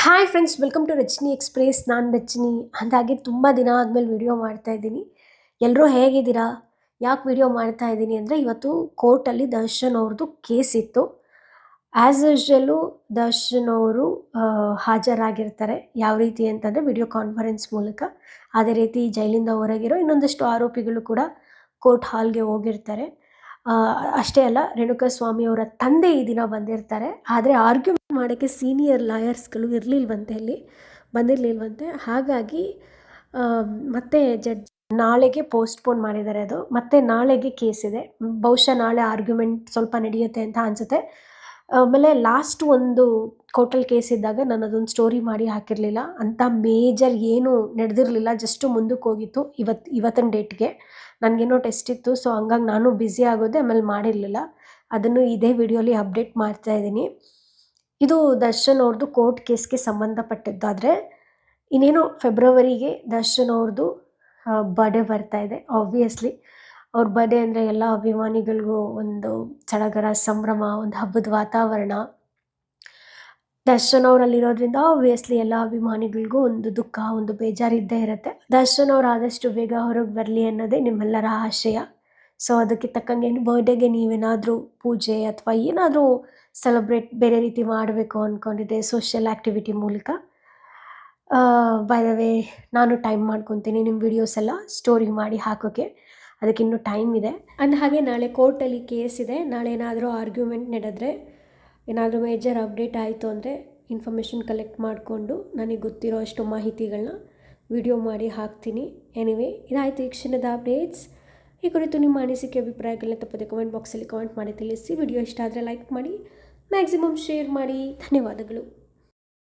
Hi friends, welcome to Rachani express. ನಾನು ರಚನಿ. ಅಂದಾಗೆ ತುಂಬ ದಿನ ಆದಮೇಲೆ ವಿಡಿಯೋ ಮಾಡ್ತಾ ಇದ್ದೀನಿ. ಎಲ್ಲರೂ ಹೇಗಿದ್ದೀರಾ? ಯಾಕೆ ವಿಡಿಯೋ ಮಾಡ್ತಾ ಇದ್ದೀನಿ ಅಂದರೆ, ಇವತ್ತು ಕೋರ್ಟಲ್ಲಿ ದರ್ಶನ್ ಅವ್ರದ್ದು ಕೇಸ್ ಇತ್ತು. ಆ್ಯಸ್ ಯೂಶ್ವಲ್ಲು ದರ್ಶನ್ ಅವರು ಹಾಜರಾಗಿರ್ತಾರೆ. ಯಾವ ರೀತಿ ಅಂತಂದರೆ ವಿಡಿಯೋ ಕಾನ್ಫರೆನ್ಸ್ ಮೂಲಕ. ಅದೇ ರೀತಿ ಜೈಲಿಂದ ಹೊರಗಿರೋ ಇನ್ನೊಂದಷ್ಟು ಆರೋಪಿಗಳು ಕೂಡ ಕೋರ್ಟ್ ಹಾಲ್ಗೆ ಹೋಗಿರ್ತಾರೆ. ಅಷ್ಟೇ ಅಲ್ಲ, ರೇಣುಕಾಸ್ವಾಮಿ ಅವರ ತಂದೆ ಈ ದಿನ ಬಂದಿರ್ತಾರೆ. ಆದರೆ ಆರ್ಗ್ಯುಮೆಂಟ್ ಮಾಡೋಕ್ಕೆ ಸೀನಿಯರ್ ಲಾಯರ್ಸ್ಗಳು ಬಂದಿರಲಿಲ್ವಂತೆ. ಹಾಗಾಗಿ ಮತ್ತೆ ಜಡ್ಜ್ ನಾಳೆಗೆ ಪೋಸ್ಟ್ಪೋನ್ ಮಾಡಿದ್ದಾರೆ. ಅದು ಮತ್ತೆ ನಾಳೆಗೆ ಕೇಸ್ ಇದೆ. ಬಹುಶಃ ನಾಳೆ ಆರ್ಗ್ಯುಮೆಂಟ್ ಸ್ವಲ್ಪ ನಡೆಯುತ್ತೆ ಅಂತ ಅನಿಸುತ್ತೆ. ಆಮೇಲೆ ಲಾಸ್ಟ್ ಒಂದು ಕೋರ್ಟಲ್ಲಿ ಕೇಸ್ ಇದ್ದಾಗ ನಾನು ಅದೊಂದು ಸ್ಟೋರಿ ಮಾಡಿ ಹಾಕಿರಲಿಲ್ಲ. ಅಂಥ ಮೇಜರ್ ಏನೂ ನಡೆದಿರಲಿಲ್ಲ, ಜಸ್ಟು ಮುಂದಕ್ಕೆ ಹೋಗಿತ್ತು ಇವತ್ತಿನ ಡೇಟ್ಗೆ. ನನಗೇನೋ ಟೆಸ್ಟ್ ಇತ್ತು, ಸೊ ಹಂಗಾಗಿ ನಾನು ಬ್ಯುಸಿ ಆಗೋದೆ, ಆಮೇಲೆ ಮಾಡಿರಲಿಲ್ಲ. ಅದನ್ನು ಇದೇ ವಿಡಿಯೋಲಿ ಅಪ್ಡೇಟ್ ಮಾಡ್ತಾ ಇದ್ದೀನಿ. ಇದು ದರ್ಶನ್ ಅವ್ರದ್ದು ಕೋರ್ಟ್ ಕೇಸ್ಗೆ ಸಂಬಂಧಪಟ್ಟಿದ್ದಾದರೆ, ಇನ್ನೇನು ಫೆಬ್ರವರಿಗೆ ದರ್ಶನ್ ಅವ್ರದ್ದು ಬರ್ಡೇ ಬರ್ತಾ ಇದೆ. ಆಬ್ವಿಯಸ್ಲಿ ಅವ್ರ ಬರ್ಡೇ ಅಂದರೆ ಎಲ್ಲ ಅಭಿಮಾನಿಗಳಿಗೂ ಒಂದು ಸಡಗರ, ಸಂಭ್ರಮ, ಒಂದು ಹಬ್ಬದ ವಾತಾವರಣ. ದರ್ಶನ್ ಅವರಲ್ಲಿರೋದ್ರಿಂದ ಆಬ್ವಿಯಸ್ಲಿ ಎಲ್ಲ ಅಭಿಮಾನಿಗಳಿಗೂ ಒಂದು ದುಃಖ, ಒಂದು ಬೇಜಾರು ಇದ್ದೇ ಇರುತ್ತೆ. ದರ್ಶನ್ ಅವ್ರು ಆದಷ್ಟು ಬೇಗ ಹೊರಗೆ ಬರಲಿ ಅನ್ನೋದೇ ನಿಮ್ಮೆಲ್ಲರ ಆಶಯ. ಸೊ ಅದಕ್ಕೆ ತಕ್ಕಂಗೆ ಬರ್ಡೇಗೆ ನೀವೇನಾದರೂ ಪೂಜೆ ಅಥವಾ ಏನಾದರೂ ಸೆಲೆಬ್ರೇಟ್ ಬೇರೆ ರೀತಿ ಮಾಡಬೇಕು ಅಂದ್ಕೊಂಡಿದ್ದೆ ಸೋಷಿಯಲ್ ಆ್ಯಕ್ಟಿವಿಟಿ ಮೂಲಕ, ಬೈ ದ ವೇ ನಾನು ಟೈಮ್ ಮಾಡ್ಕೊತೀನಿ ನಿಮ್ಮ ವಿಡಿಯೋಸ್ ಎಲ್ಲ ಸ್ಟೋರಿ ಮಾಡಿ ಹಾಕೋಕ್ಕೆ. ಅದಕ್ಕಿನ್ನೂ ಟೈಮ್ ಇದೆ. ಅಂದ ಹಾಗೆ ನಾಳೆ ಕೋರ್ಟಲ್ಲಿ ಕೇಸ್ ಇದೆ. ನಾಳೆ ಏನಾದರೂ ಆರ್ಗ್ಯುಮೆಂಟ್ ನಡೆದ್ರೆ, ಏನಾದರೂ ಮೇಜರ್ ಅಪ್ಡೇಟ್ ಆಯಿತು ಅಂದರೆ ಇನ್ಫಾರ್ಮೇಷನ್ ಕಲೆಕ್ಟ್ ಮಾಡಿಕೊಂಡು ನನಗೆ ಗೊತ್ತಿರೋ ಅಷ್ಟು ಮಾಹಿತಿಗಳನ್ನ ವಿಡಿಯೋ ಮಾಡಿ ಹಾಕ್ತೀನಿ. ಎನಿವೆ, ಇದಾಯಿತು ಈ ಕ್ಷಣದ ಅಪ್ಡೇಟ್ಸ್. ಈ ಕುರಿತು ನಿಮ್ಮ ಅನಿಸಿಕೆ, ಅಭಿಪ್ರಾಯಗಳನ್ನ ತಪ್ಪದೆ ಕಮೆಂಟ್ ಬಾಕ್ಸಲ್ಲಿ ಕಮೆಂಟ್ ಮಾಡಿ ತಿಳಿಸಿ. ವಿಡಿಯೋ ಇಷ್ಟ ಆದರೆ ಲೈಕ್ ಮಾಡಿ, ಮ್ಯಾಕ್ಸಿಮಮ್ ಶೇರ್ ಮಾಡಿ. ಧನ್ಯವಾದಗಳು.